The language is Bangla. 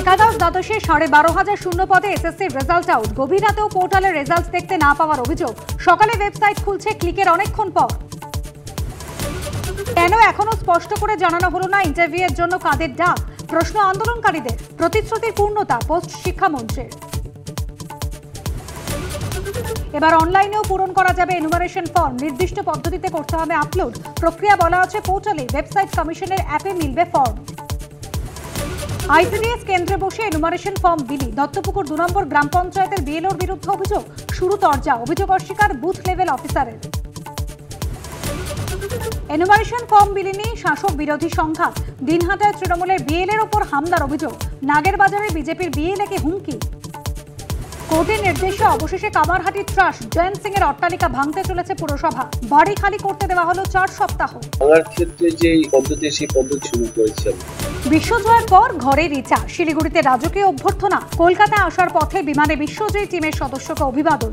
একাদশ দ্বাদশে 12,500 শূন্য পদে এসএসসির রেজাল্ট আউট। গভীর রাতেও পোর্টালের রেজাল্ট দেখতে না পাওয়ার অভিযোগ। সকালে ওয়েবসাইট খুলছে ক্লিকের অনেকক্ষণ পর। কেন এখনো স্পষ্ট করে জানানো হলো না ইন্টারভিউয়ের জন্য কাদের ডাক? প্রশ্ন আন্দোলনকারীদের। প্রতিশ্রুতির পূর্ণতা পোস্ট শিক্ষামন্ত্রীর। এবার অনলাইনেও পূরণ করা যাবে এনুমারেশন ফর্ম। নির্দিষ্ট পদ্ধতিতে করতে হবে আপলোড। প্রক্রিয়া বলা আছে পোর্টালে। ওয়েবসাইট কমিশনের অ্যাপে মিলবে ফর্ম। আইসিডিএস কেন্দ্রে বসে এনুমারেশন ফর্ম বিলি। দত্তপুকুর 2 নম্বর গ্রাম পঞ্চায়েতের বিএলওর বিরুদ্ধে অভিযোগ। শুরু তরজা। অভিযোগ অস্বীকার বুথ লেভেল অফিসারের। এনুমারেশন ফর্ম বিলি নিয়ে শাসক বিরোধী সংঘাত। দিনহাটায় তৃণমূলের বিএলএর ওপর হামলার অভিযোগ। নাগেরবাজারে বিজেপির বিএলএকে হুমকি। কোর্টের নির্দেশে অবশেষে কামারহাটির ট্রাস্ট জয়ন্ত সিং এর অট্টালিকা ভাঙতে চলেছে পুরসভা। বাড়ি খালি করতে দেওয়া হলো 4 সপ্তাহ। ভাঙার ক্ষেত্রে যে পদ্ধতি সেই পদ্ধতি শুরু করেছেন। বিশ্বজয়ের পর ঘরের ইচ্ছা। শিলিগুড়িতে রাজকীয় অভ্যর্থনা। কলকাতায় আসার পথে বিমানে বিশ্বজয়ী টিমের সদস্যকে অভিবাদন।